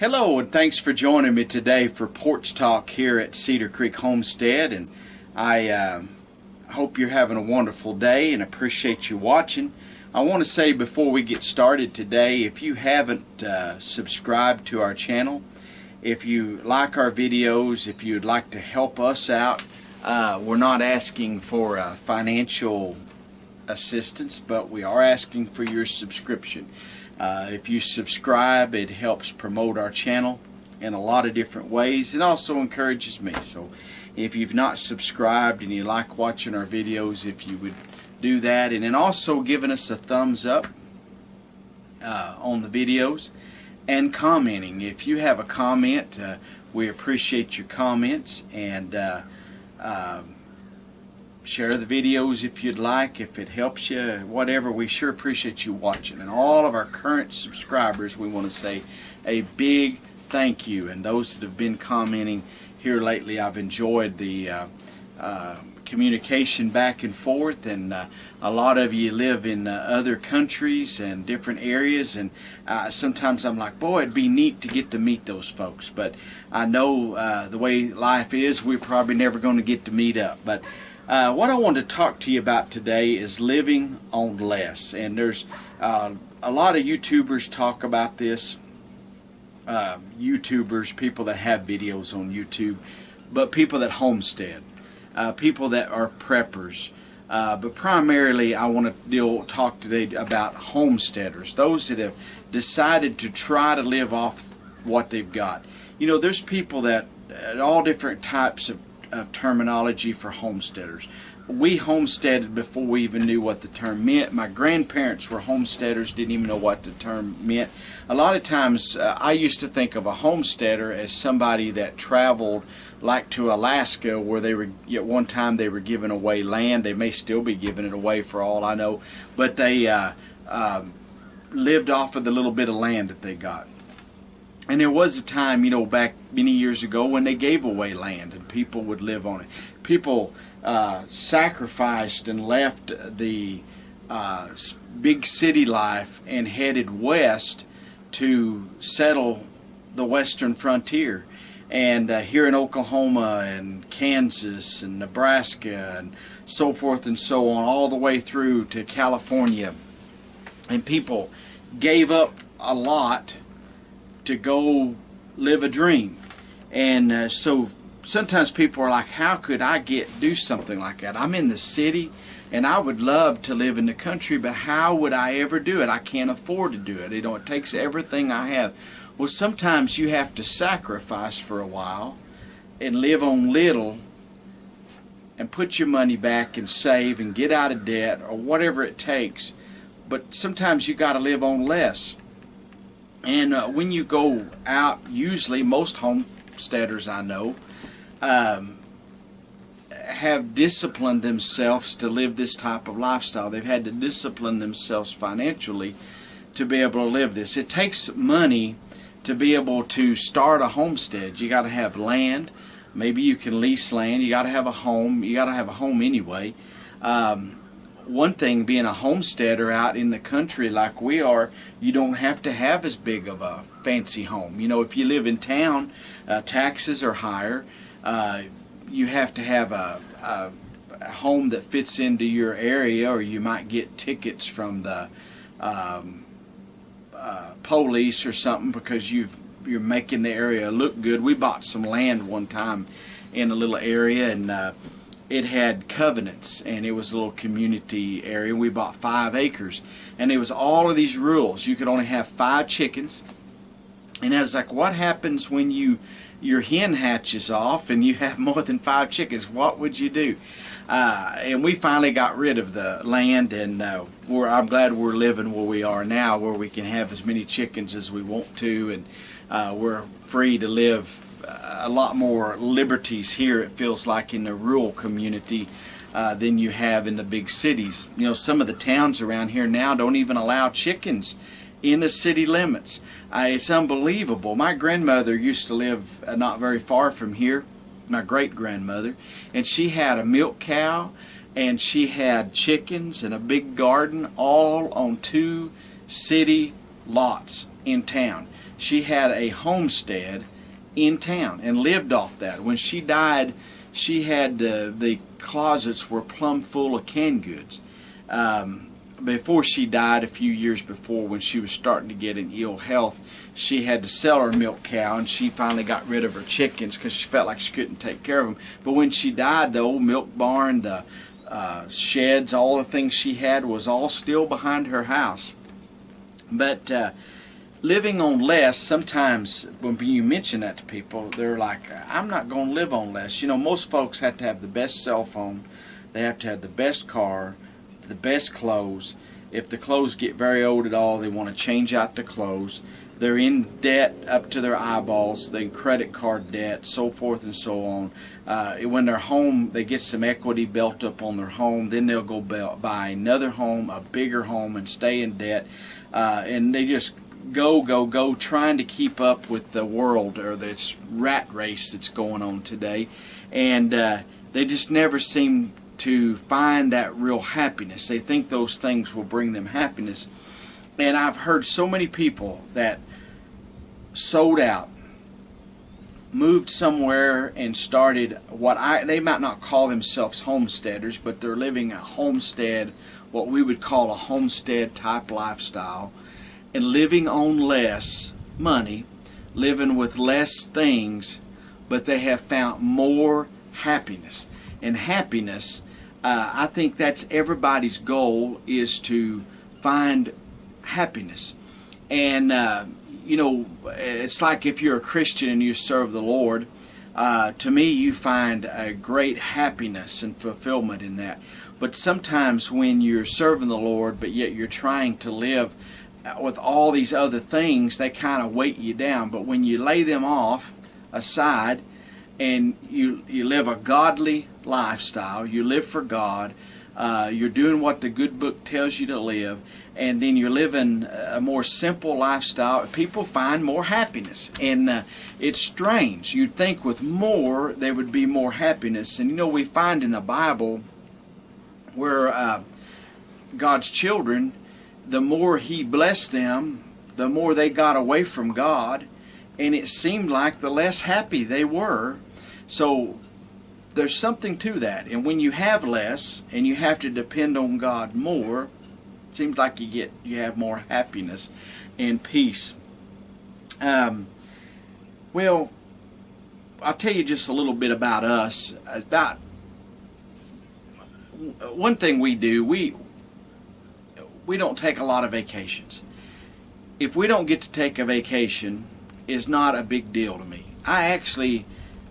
Hello, and thanks for joining me today for Porch Talk here at Cedar Creek Homestead. And I hope you're having a wonderful day and appreciate you watching. I want to say before we get started today, if you haven't subscribed to our channel, if you like our videos, if you'd like to help us out, we're not asking for financial assistance, but we are asking for your subscription. If you subscribe, it helps promote our channel in a lot of different ways. It also encourages me. So if you've not subscribed and you like watching our videos, if you would do that, and then also giving us a thumbs up on the videos and commenting. If you have a comment, we appreciate your comments, and share the videos if you'd like, if it helps you, whatever. We sure appreciate you watching. And all of our current subscribers, we want to say a big thank you. And those that have been commenting here lately, I've enjoyed the communication back and forth. And a lot of you live in other countries and different areas, and sometimes I'm like, boy, it'd be neat to get to meet those folks. But I know the way life is, we're probably never going to get to meet up. But what I want to talk to you about today is living on less. And there's a lot of YouTubers talk about this. YouTubers, people that have videos on YouTube, but people that homestead, people that are preppers. But primarily I want to talk today about homesteaders, those that have decided to try to live off what they've got. You know, there's people that, all different types of terminology for homesteaders. We homesteaded before we even knew what the term meant. My grandparents were homesteaders, didn't even know what the term meant. A lot of times I used to think of a homesteader as somebody that traveled like to Alaska, where they were, at one time they were giving away land. They may still be giving it away for all I know, but they lived off of the little bit of land that they got. And there was a time, you know, back many years ago when they gave away land and people would live on it. People sacrificed and left the big city life and headed west to settle the western frontier. And here in Oklahoma and Kansas and Nebraska and so forth and so on, all the way through to California. And people gave up a lot to go live a dream. And so sometimes people are like, how could I do something like that? I'm in the city and I would love to live in the country, but how would I ever do it? I can't afford to do it. You know, it takes everything I have. Well, sometimes you have to sacrifice for a while and live on little and put your money back and save and get out of debt or whatever it takes. But sometimes you got to live on less. And when you go out, usually most homesteaders I know have disciplined themselves to live this type of lifestyle. They've had to discipline themselves financially to be able to live this. It takes money to be able to start a homestead. You got to have land. Maybe you can lease land. You got to have a home. You got to have a home anyway. One thing, being a homesteader out in the country like we are, you don't have to have as big of a fancy home. You know, if you live in town, taxes are higher. You have to have a home that fits into your area, or you might get tickets from the police or something because you're making the area look good. We bought some land one time in a little area, and it had covenants, and it was a little community area. We bought 5 acres, and it was all of these rules. You could only have 5 chickens, and I was like, what happens when your hen hatches off and you have more than 5 chickens? What would you do? And we finally got rid of the land, and I'm glad we're living where we are now, where we can have as many chickens as we want to, and we're free to live a lot more liberties here, it feels like, in the rural community than you have in the big cities. You know, some of the towns around here now don't even allow chickens in the city limits. It's unbelievable. My grandmother used to live not very far from here, my great-grandmother, and she had a milk cow and she had chickens and a big garden all on 2 city lots. in town. She had a homestead in town and lived off that. When she died, she had the closets were plumb full of canned goods. Before she died, a few years before, when she was starting to get in ill health, she had to sell her milk cow, and she finally got rid of her chickens because she felt like she couldn't take care of them. But when she died, the old milk barn, the sheds, all the things she had was all still behind her house. But living on less, sometimes when you mention that to people, they're like, I'm not going to live on less. You know, most folks have to have the best cell phone. They have to have the best car, the best clothes. If the clothes get very old at all, they want to change out the clothes. They're in debt up to their eyeballs, they're in credit card debt, so forth and so on. When they're home, they get some equity built up on their home, then they'll go buy another home, a bigger home, and stay in debt. And they just go trying to keep up with the world, or this rat race that's going on today. And they just never seem to find that real happiness. They think those things will bring them happiness. And I've heard so many people that sold out, moved somewhere and started they might not call themselves homesteaders, but they're living a homestead, what we would call a homestead type lifestyle, and living on less money, living with less things, but they have found more happiness. And happiness, I think that's everybody's goal, is to find happiness. And you know, it's like if you're a Christian and you serve the Lord, to me you find a great happiness and fulfillment in that. But sometimes when you're serving the Lord but yet you're trying to live with all these other things, they kind of weight you down. But when you lay them off aside and you live a godly lifestyle, you live for God, you're doing what the good book tells you to live, and then you're living a more simple lifestyle, people find more happiness. And it's strange. You'd think with more there would be more happiness. And you know, we find in the Bible where God's children, the more He blessed them, the more they got away from God, and it seemed like the less happy they were. So there's something to that. And when you have less and you have to depend on God more, it seems like you have more happiness and peace. Well, I'll tell you just a little bit about us. About one thing we do, we don't take a lot of vacations. If we don't get to take a vacation, it's not a big deal to me.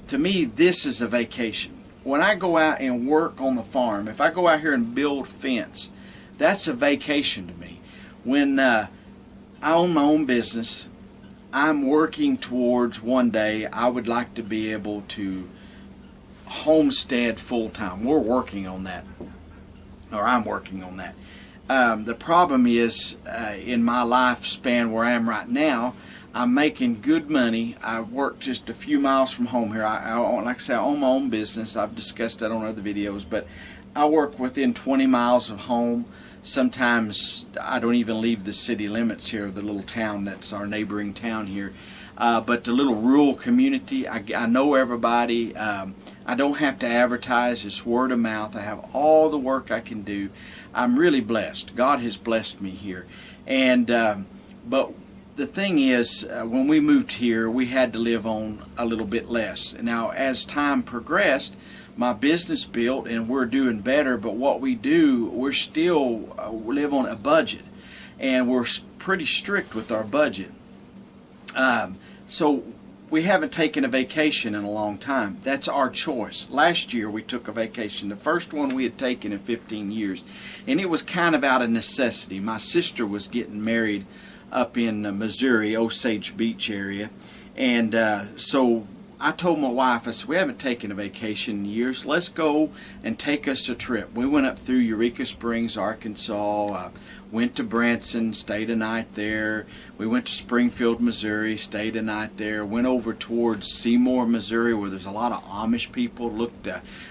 To me, this is a vacation. When I go out and work on the farm, if I go out here and build fence, that's a vacation to me. When I own my own business, I'm working towards one day I would like to be able to homestead full time. We're working on that, or I'm working on that. The problem is, in my lifespan where I am right now, I'm making good money. I work just a few miles from home here. Like I say, I own my own business. I've discussed that on other videos, but I work within 20 miles of home. Sometimes I don't even leave the city limits here, the little town that's our neighboring town here. But the little rural community, I know everybody. I don't have to advertise. It's word of mouth. I have all the work I can do. I'm really blessed. God has blessed me here. And but the thing is, when we moved here, we had to live on a little bit less. Now, as time progressed, my business built and we're doing better, but what we do, we're still live on a budget, and we're pretty strict with our budget. So we haven't taken a vacation in a long time. That's our choice. Last year we took a vacation, the first one we had taken in 15 years, and it was kind of out of necessity. My sister was getting married up in Missouri, Osage Beach area, and so I told my wife, I said, we haven't taken a vacation in years. Let's go and take us a trip. We went up through Eureka Springs, Arkansas. went to Branson, stayed a night there. We went to Springfield, Missouri, stayed a night there. Went over towards Seymour, Missouri, where there's a lot of Amish people.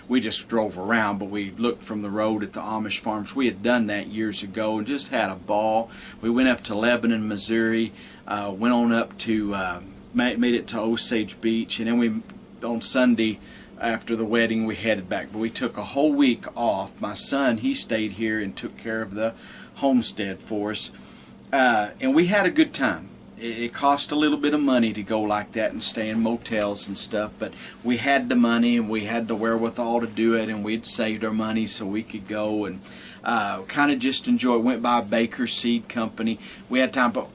We just drove around, but we looked from the road at the Amish farms. We had done that years ago and just had a ball. We went up to Lebanon, Missouri, went on up to, made it to Osage Beach, and then we, on Sunday, after the wedding, we headed back. But we took a whole week off. My son, he stayed here and took care of the homestead for us, and we had a good time. It cost a little bit of money to go like that and stay in motels and stuff, but we had the money and we had the wherewithal to do it, and we'd saved our money so we could go and kind of just enjoy it. Went by Baker Seed Company. We had time, but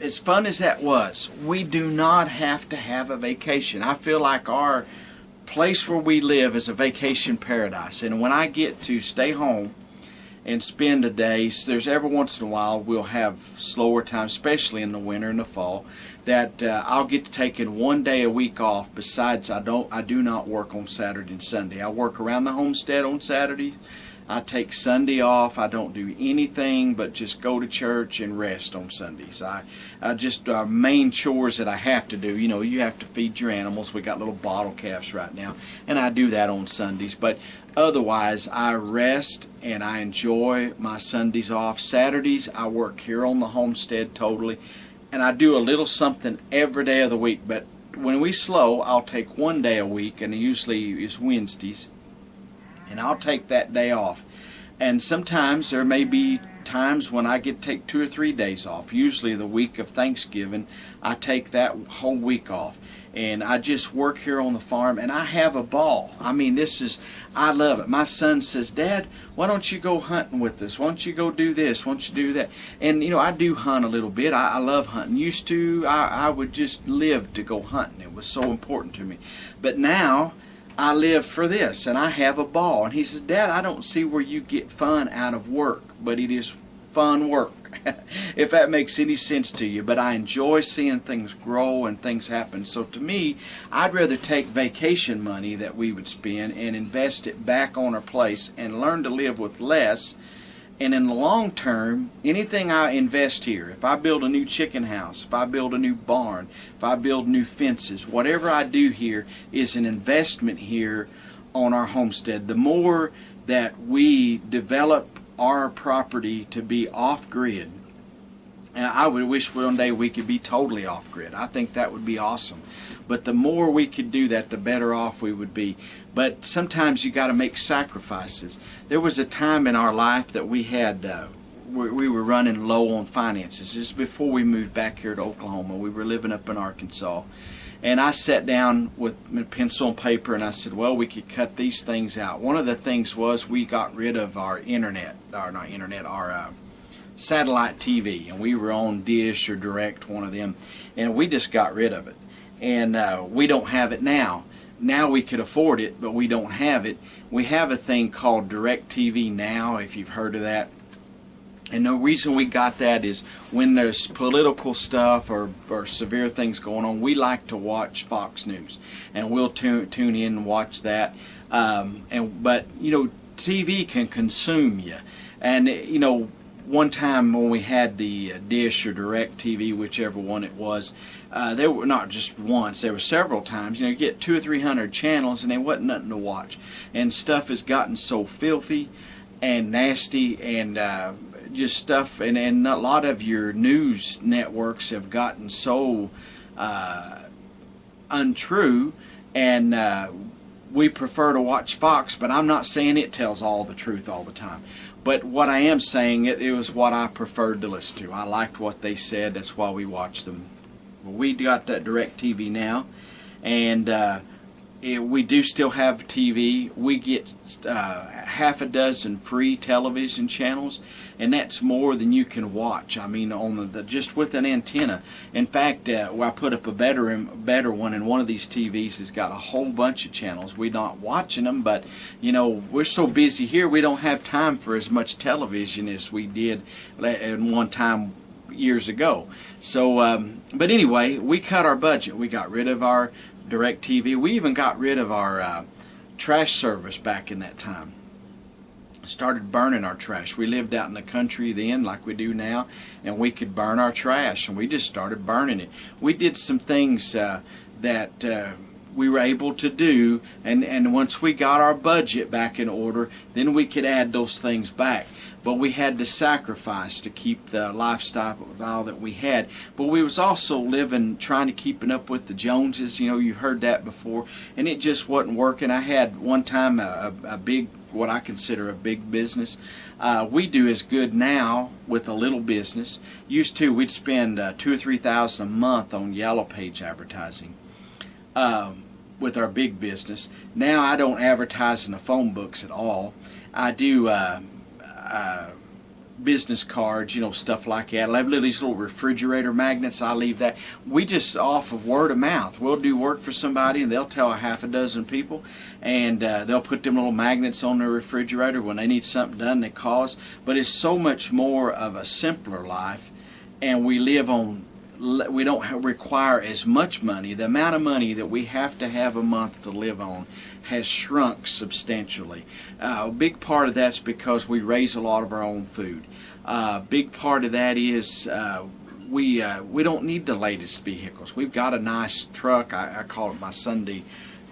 as fun as that was, we do not have to have a vacation. I feel like our place where we live is a vacation paradise, and when I get to stay home and spend a day, so there's every once in a while we'll have slower times, especially in the winter and the fall, that I'll get to take in one day a week off. Besides, I do not work on Saturday and Sunday. I work around the homestead on Saturdays. I take Sunday off. I don't do anything but just go to church and rest on Sundays. I just main chores that I have to do. You know, you have to feed your animals. We got little bottle calves right now, and I do that on Sundays. But otherwise, I rest and I enjoy my Sundays off. Saturdays, I work here on the homestead totally, and I do a little something every day of the week. But when we slow, I'll take one day a week, and it usually is Wednesdays, and I'll take that day off. And sometimes there may be times when I get to take 2 or 3 days off. Usually the week of Thanksgiving, I take that whole week off, and I just work here on the farm, and I have a ball. I mean, I love it. My son says, "Dad, why don't you go hunting with us? Why don't you go do this? Why don't you do that?" And you know, I do hunt a little bit. I love hunting. Used to, I would just live to go hunting. It was so important to me. But now I live for this, and I have a ball. And he says, "Dad, I don't see where you get fun out of work," but it is fun work, if that makes any sense to you. But I enjoy seeing things grow and things happen. So to me, I'd rather take vacation money that we would spend and invest it back on our place and learn to live with less. And in the long term, anything I invest here, if I build a new chicken house, if I build a new barn, if I build new fences, whatever I do here is an investment here on our homestead. The more that we develop our property to be off-grid, and I would wish one day we could be totally off-grid. I think that would be awesome. But the more we could do that, the better off we would be. But sometimes you got to make sacrifices. There was a time in our life that we had, we were running low on finances. This is before we moved back here to Oklahoma. We were living up in Arkansas. And I sat down with pencil and paper, and I said, well, we could cut these things out. One of the things was we got rid of our our satellite TV, and we were on Dish or Direct, one of them, and we just got rid of it. And we don't have it now. Now we could afford it, but we don't have it. We have a thing called Direct TV Now, if you've heard of that. And the reason we got that is when there's political stuff or severe things going on, we like to watch Fox News, and we'll tune in and watch that. But you know, TV can consume you, and you know, one time when we had the Dish or Direct TV, whichever one it was, there were not just once, there were several times. You know, you get 200 or 300 channels, and there wasn't nothing to watch, and stuff has gotten so filthy and nasty, and just stuff, and a lot of your news networks have gotten so untrue, and we prefer to watch Fox. But I'm not saying it tells all the truth all the time. But what I am saying, it was what I preferred to listen to. I liked what they said. That's why we watched them. Well, we got that Direct TV now, and we do still have TV. We get half a dozen free television channels, and that's more than you can watch. I mean, on just with an antenna. In fact, I put up a better one, and one of these TVs has got a whole bunch of channels. We're not watching them, but you know, we're so busy here, we don't have time for as much television as we did at one time years ago. So, but anyway, we cut our budget. We got rid of our Direct TV. We even got rid of our trash service back in that time. started burning our trash. We lived out in the country then like we do now, and we could burn our trash, and we just started burning it. We did some things that we were able to do, and once we got our budget back in order, then we could add those things back. But we had to sacrifice to keep the lifestyle that we had. But we was also living, trying to keeping up with the Joneses. You know, you've heard that before, and it just wasn't working. I had one time a big, what I consider a big business. We do as good now with a little business. Used to, we'd spend $2,000 or $3,000 a month on Yellow Page advertising with our big business. Now I don't advertise in the phone books at all. I do business cards, you know, stuff like that. I have these little refrigerator magnets. I leave that. We just off of word of mouth. We'll do work for somebody, and they'll tell a half a dozen people, and they'll put them little magnets on their refrigerator. When they need something done, they call us. But it's so much more of a simpler life, and we live on. We don't require as much money. The amount of money that we have to have a month to live on has shrunk substantially. A big part of that's because we raise a lot of our own food. Big part of that is we don't need the latest vehicles. We've got a nice truck. I call it my Sunday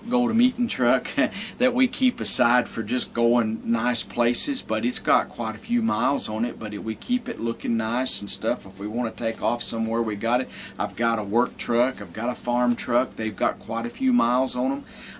go-to-meeting truck that we keep aside for just going nice places, but it's got quite a few miles on it, but we keep it looking nice and stuff. If we want to take off somewhere, we got it. I've got a work truck. I've got a farm truck. They've got quite a few miles on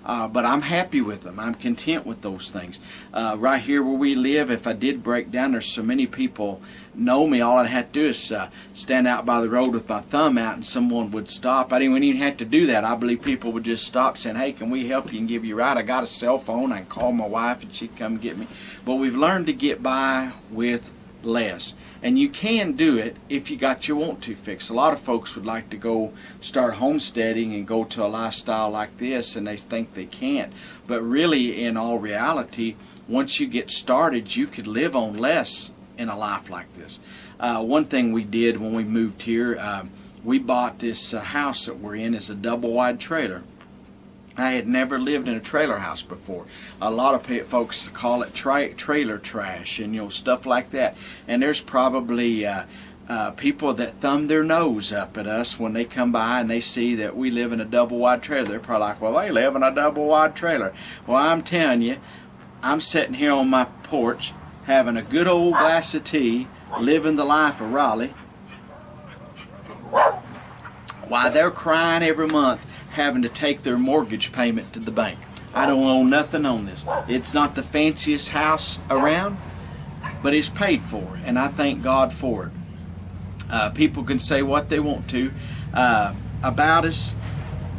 them, but I'm happy with them. I'm content with those things. Right here where we live, if I did break down, there's so many people know me. All I had to do is stand out by the road with my thumb out, and someone would stop. I didn't even have to do that. I believe people would just stop saying, "Hey, can we help you and give you a ride?" I got a cell phone. I can call my wife and she'd come get me. But we've learned to get by with less, and you can do it if you got your want to fix. A lot of folks would like to go start homesteading and go to a lifestyle like this, and they think they can't. But really, in all reality, once you get started, you could live on less in a life like this. One thing we did when we moved here, we bought this house that we're in. It's a double wide trailer. I had never lived in a trailer house before. A lot of folks call it trailer trash and, you know, stuff like that. And there's probably people that thumb their nose up at us when they come by and they see that we live in a double wide trailer. They're probably like, "Well, they live in a double wide trailer." Well, I'm telling you, I'm sitting here on my porch having a good old glass of tea, living the life of Raleigh, while they're crying every month having to take their mortgage payment to the bank. I don't owe nothing on this. It's not the fanciest house around, but it's paid for, and I thank God for it. People can say what they want to about us,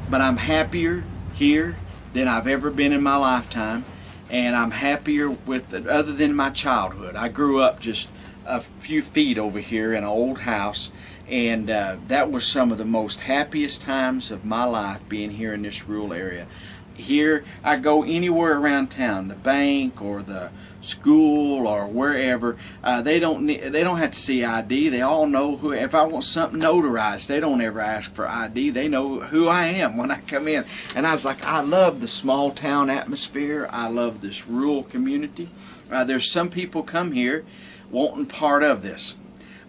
but I'm happier here than I've ever been in my lifetime. And I'm happier with it, other than my childhood. I grew up just a few feet over here in an old house, and that was some of the most happiest times of my life, being here in this rural area. Here, I go anywhere around town, the bank or the school or wherever. They don't have to see ID. They all know who. If I want something notarized, they don't ever ask for ID. They know who I am when I come in. And I was like, I love the small town atmosphere. I love this rural community. There's some people come here wanting part of this,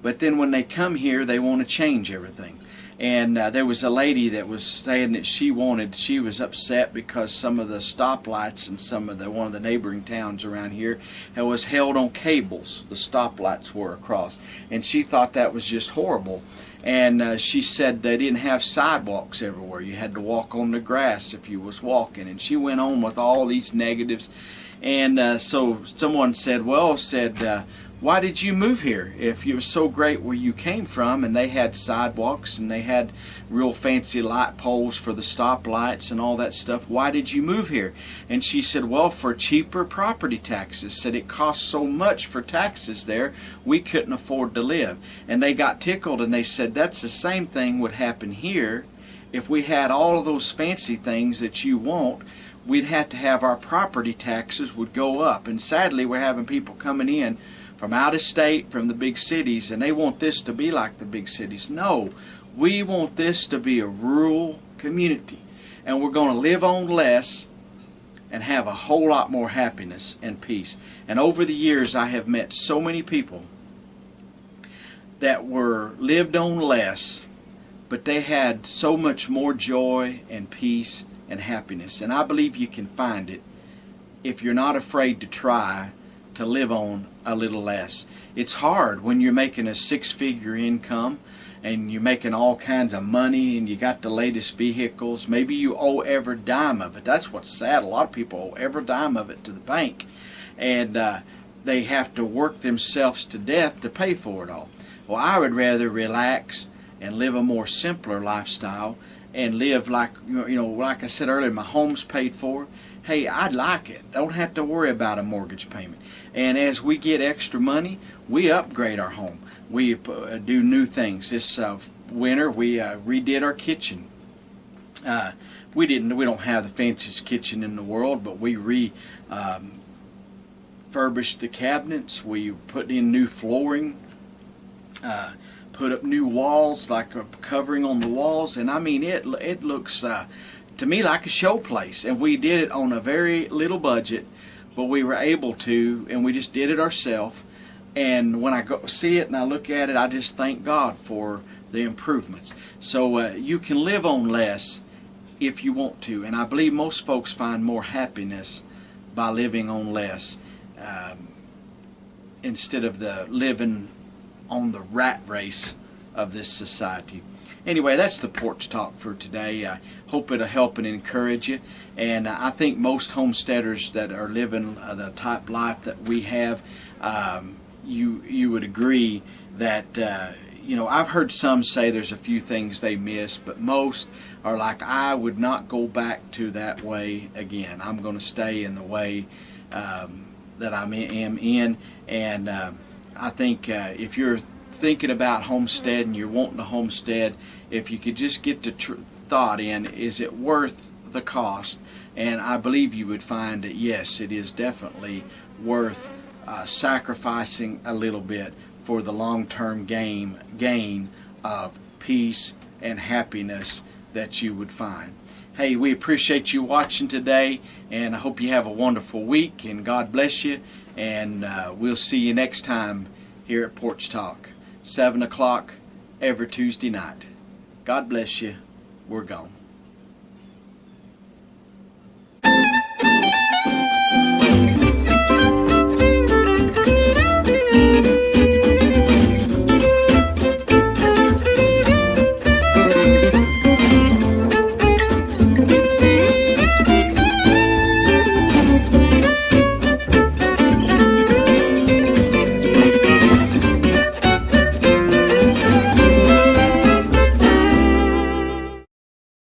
but then when they come here, they want to change everything. And there was a lady that was saying that she was upset because some of the stoplights in one of the neighboring towns around here was held on cables. The stoplights were across, and she thought that was just horrible. And she said they didn't have sidewalks everywhere. You had to walk on the grass if you was walking. And she went on with all these negatives. And so someone said, why did you move here if you were so great where you came from, and they had sidewalks and they had real fancy light poles for the stoplights and all that stuff? Why did you move here? And she said, well, for cheaper property taxes. Said it cost so much for taxes there, we couldn't afford to live. And they got tickled, and they said that's the same thing would happen here. If we had all of those fancy things that you want, we'd have to have our property taxes would go up. And sadly, we're having people coming in from out of state, from the big cities, and they want this to be like the big cities. No, we want this to be a rural community, and we're going to live on less, and have a whole lot more happiness and peace. And over the years, I have met so many people that lived on less, but they had so much more joy and peace and happiness. And I believe you can find it if you're not afraid to try to live on a little less. It's hard when you're making a six-figure income and you're making all kinds of money and you got the latest vehicles. Maybe you owe every dime of it. That's what's sad. A lot of people owe every dime of it to the bank, and they have to work themselves to death to pay for it all. Well, I would rather relax and live a more simpler lifestyle and live like, like I said earlier, my home's paid for. Hey, I'd like it. Don't have to worry about a mortgage payment. And as we get extra money, we upgrade our home. We do new things. This winter, we redid our kitchen. We don't have the fanciest kitchen in the world, but we refurbished the cabinets. We put in new flooring. Put up new walls, like a covering on the walls, and I mean it looks to me like a show place. And we did it on a very little budget, but we were able to, and we just did it ourselves. And when I go see it and I look at it, I just thank God for the improvements. So you can live on less if you want to, and I believe most folks find more happiness by living on less instead of the living on the rat race of this society. Anyway, that's the porch talk for today. I hope it'll help and encourage you. And I think most homesteaders that are living the type life that we have, you would agree that I've heard some say there's a few things they miss, but most are like, I would not go back to that way again. I'm going to stay in the way that I am in. And I think if you're thinking about homestead and you're wanting to homestead, if you could just get the thought in, is it worth the cost? And I believe you would find that yes, it is definitely worth sacrificing a little bit for the long-term gain of peace and happiness that you would find. Hey, we appreciate you watching today, and I hope you have a wonderful week, and God bless you, and we'll see you next time here at Porch Talk, 7 o'clock every Tuesday night. God bless you. We're gone.